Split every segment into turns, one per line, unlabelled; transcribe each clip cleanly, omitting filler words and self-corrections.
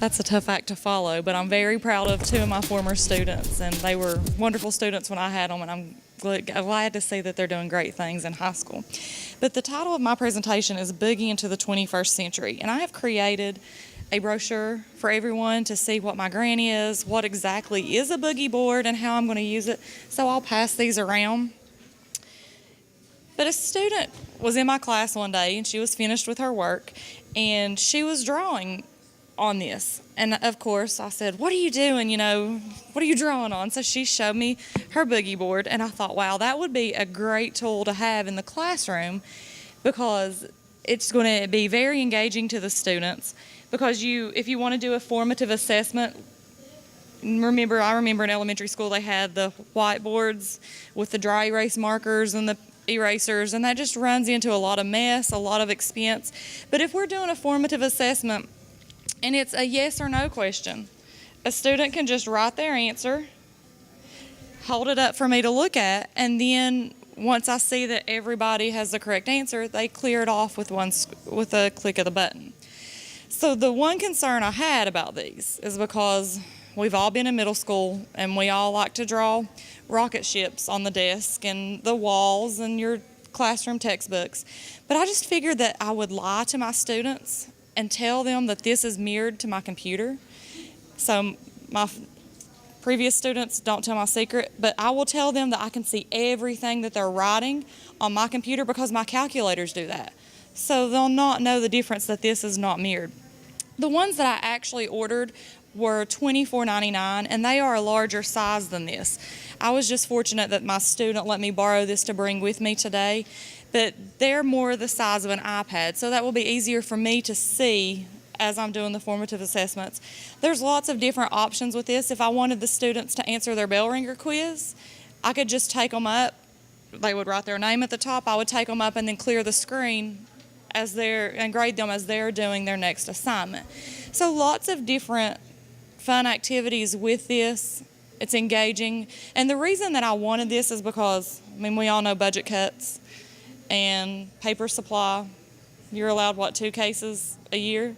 That's a tough act to follow, but I'm very proud of two of my former students, and they were wonderful students when I had them, and I'm glad to see that they're doing great things in high school. But the title of my presentation is Boogie into the 21st Century, and I have created a brochure for everyone to see what my grant is, what exactly is a boogie board, and how I'm going to use it. So I'll pass these around. But a student was in my class one day, and she was finished with her work, and she was drawing on this. And of course I said, what are you doing, what are you drawing on? So she showed me her boogie board, and I thought, wow, that would be a great tool to have in the classroom, because it's going to be very engaging to the students. Because if you want to do a formative assessment, I remember in elementary school they had the whiteboards with the dry erase markers and the erasers, and that just runs into a lot of mess, a lot of expense. But if we're doing a formative assessment and it's a yes or no question, a student can just write their answer, hold it up for me to look at, and then once I see that everybody has the correct answer, they clear it off with a click of the button. So the one concern I had about these is because we've all been in middle school and we all like to draw rocket ships on the desk and the walls and your classroom textbooks. But I just figured that I would lie to my students and tell them that this is mirrored to my computer. So my previous students don't tell my secret, but I will tell them that I can see everything that they're writing on my computer because my calculators do that. So they'll not know the difference that this is not mirrored. The ones that I actually ordered were $24.99, and they are a larger size than this. I was just fortunate that my student let me borrow this to bring with me today, but they're more the size of an iPad, so that will be easier for me to see as I'm doing the formative assessments. There's lots of different options with this. If I wanted the students to answer their bell ringer quiz, I could just take them up. They would write their name at the top. I would take them up and then clear the screen and grade them as they're doing their next assignment. So lots of different fun activities with this. It's engaging. And the reason that I wanted this is because, we all know budget cuts and paper supply. You're allowed, 2 cases a year?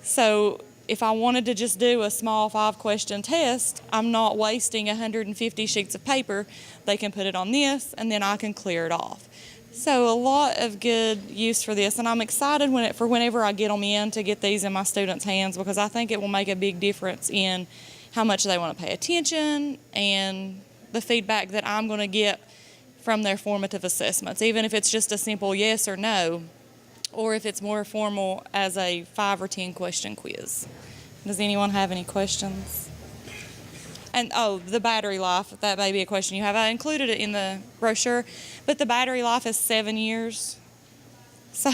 So if I wanted to just do a small 5-question test, I'm not wasting 150 sheets of paper. They can put it on this, and then I can clear it off. So a lot of good use for this, and I'm excited for whenever I get them in to get these in my students' hands, because I think it will make a big difference in how much they want to pay attention and the feedback that I'm going to get from their formative assessments, even if it's just a simple yes or no, or if it's more formal as a 5 or 10 question quiz. Does anyone have any questions? And the battery life, that may be a question you have. I included it in the brochure, but the battery life is 7 years. So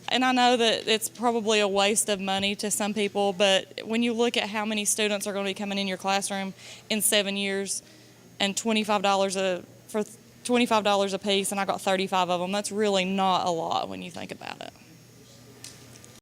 and I know that it's probably a waste of money to some people, but when you look at how many students are going to be coming in your classroom in 7 years, and $25 a piece, and I got 35 of them, that's really not a lot when you think about it.